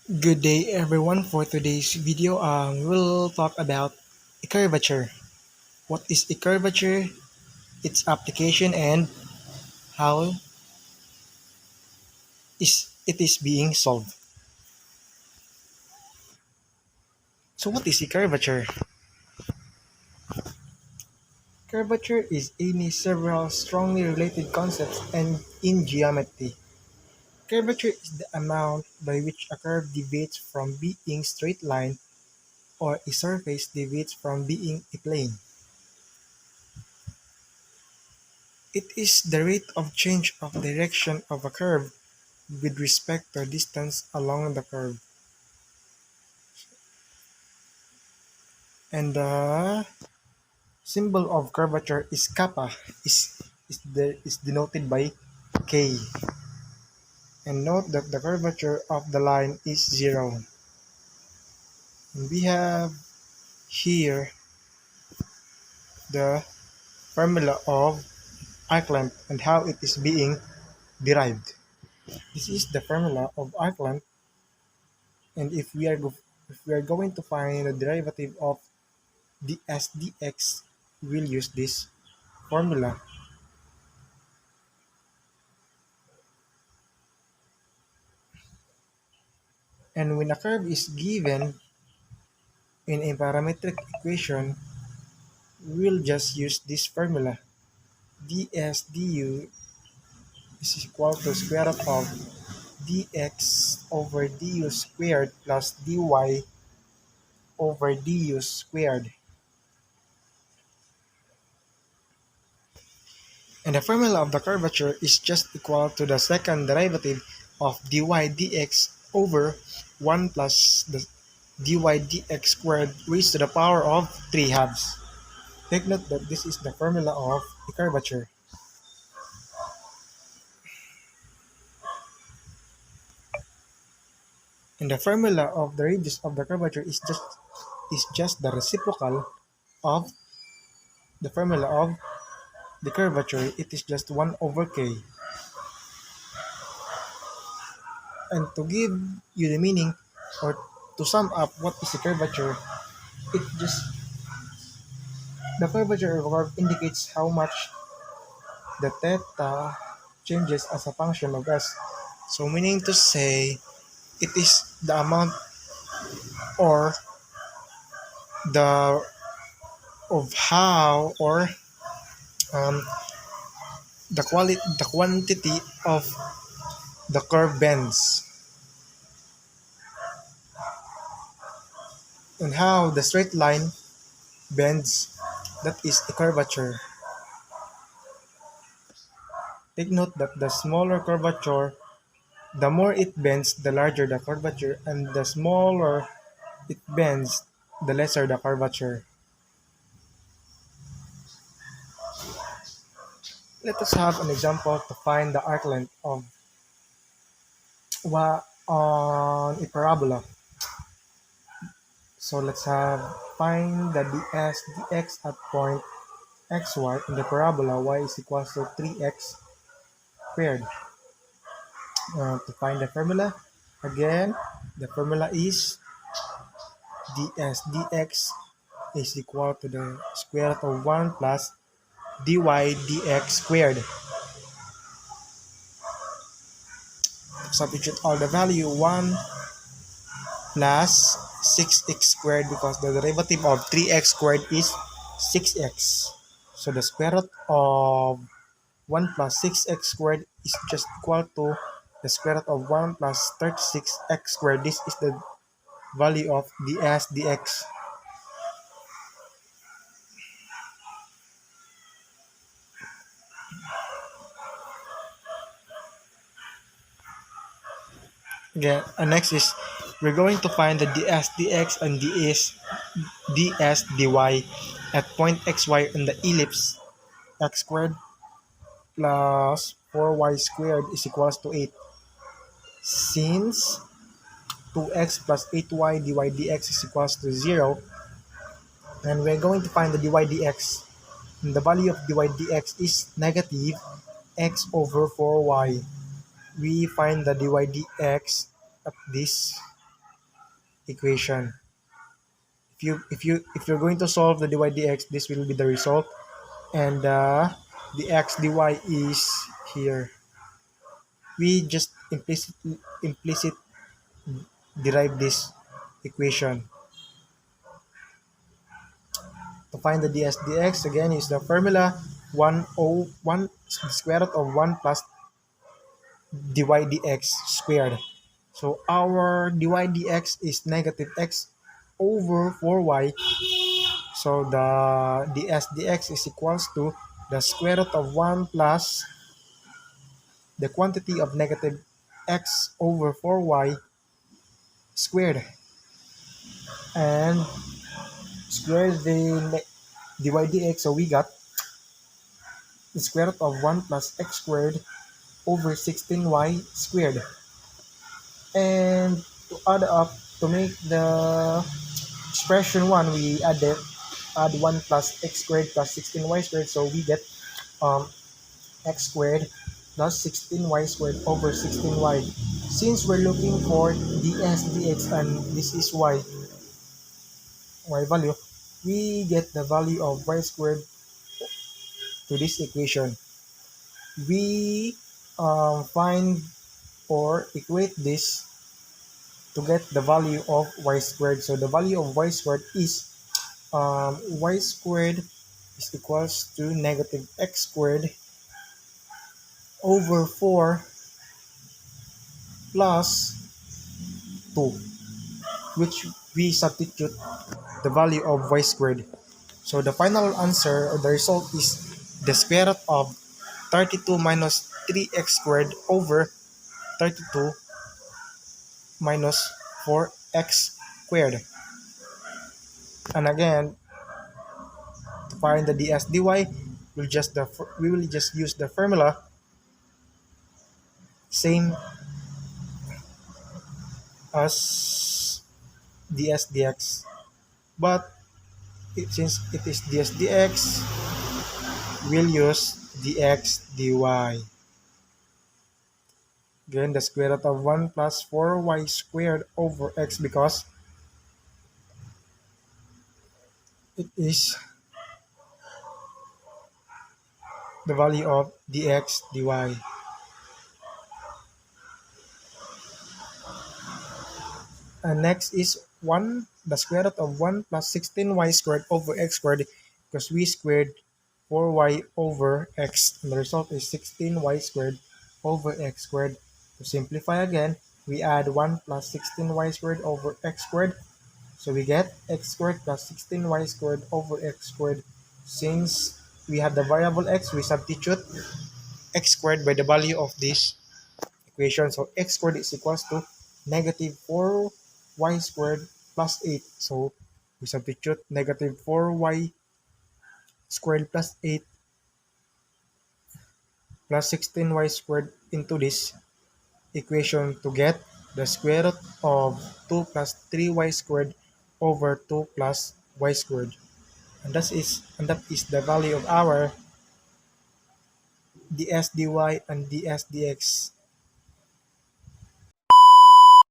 Good day everyone. For today's video, we'll talk about a curvature. What is a curvature, its application, and how it is being solved. So what is a curvature? Curvature is any several strongly related concepts and in geometry. Curvature is the amount by which a curve deviates from being straight line or a surface deviates from being a plane. It is the rate of change of direction of a curve with respect to distance along the curve. And the symbol of curvature is kappa, is denoted by K. And note that the curvature of the line is 0. And we have here the formula of arc length and how it is being derived. This is the formula of arc length, and if we are going to find the derivative of ds dx, we'll use this formula. And when a curve is given in a parametric equation, we'll just use this formula. ds du is equal to square root of dx over du squared plus dy over du squared. And the formula of the curvature is just equal to the second derivative of dy dx over 1 plus the dy dx squared raised to the power of 3 halves. Take note that this is the formula of the curvature. And the formula of the radius of the curvature is just the reciprocal of the formula of the curvature. It is just 1 over k. And to give you the meaning, or to sum up what is the curvature, it just the curvature of a curve indicates how much the theta changes as a function of s. So meaning to say, it is the amount or the of how or um, the quantity of the curve bends, and how the straight line bends. That is a curvature. Take note that the smaller curvature, the more it bends, the larger the curvature, and the smaller it bends, the lesser the curvature. Let us have an example to find the arc length of on a parabola. So let's have find the ds dx at point xy in the parabola y is equals to 3x squared. To find the formula, again, the formula is ds dx is equal to the square root of 1 plus dy dx squared. Substitute all the value, 1 plus 6x squared, because the derivative of 3x squared is 6x. So the square root of 1 plus 6x squared is just equal to the square root of 1 plus 36x squared. This is the value of ds dx. Again, next is we're going to find the ds dx and ds dy at point xy on the ellipse. X squared plus 4y squared is equals to 8. Since 2x plus 8y dy dx is equals to 0, and we're going to find the dy dx. And the value of dy dx is negative x over 4y. We find the dy dx at this equation. If you're going to solve the dy dx, this will be the result, and the x dy is here. We just implicit derive this equation. To find the ds dx, again, is the formula 101 square root of 1 plus dy dx squared. So our dy dx is negative x over 4y. So the ds dx is equals to the square root of 1 plus the quantity of negative x over 4y squared, and square the dy dx. So we got the square root of 1 plus x squared over 16y squared. And to add up, to make the expression 1, we add 1 plus x squared plus 16y squared. So we get x squared plus 16y squared over 16y. Since we're looking for ds dx and this is y value, we get the value of y squared to this equation. We find or equate this to get the value of y squared. So the value of y squared is y squared is equals to negative x squared over 4 plus 2, which we substitute the value of y squared. So the final answer or the result is the square root of 32 minus 3x squared over 32 minus 4x squared. And again, to find the ds dy, we will just use the formula, same as ds dx, but since it is ds dx, we'll use dx dy. Again, the square root of 1 plus 4y squared over x, because it is the value of dx dy. And next is the square root of 1 plus 16y squared over x squared, because we squared 4y over x, and the result is 16y squared over x squared. To simplify again, we add 1 plus 16y squared over x squared. So we get x squared plus 16y squared over x squared. Since we have the variable x, we substitute x squared by the value of this equation. So x squared is equals to negative 4y squared plus 8. So we substitute negative 4y squared plus 8 plus 16y squared into this equation to get the square root of 2 plus 3y squared over 2 plus y squared. And that is the value of our ds dy and ds dx.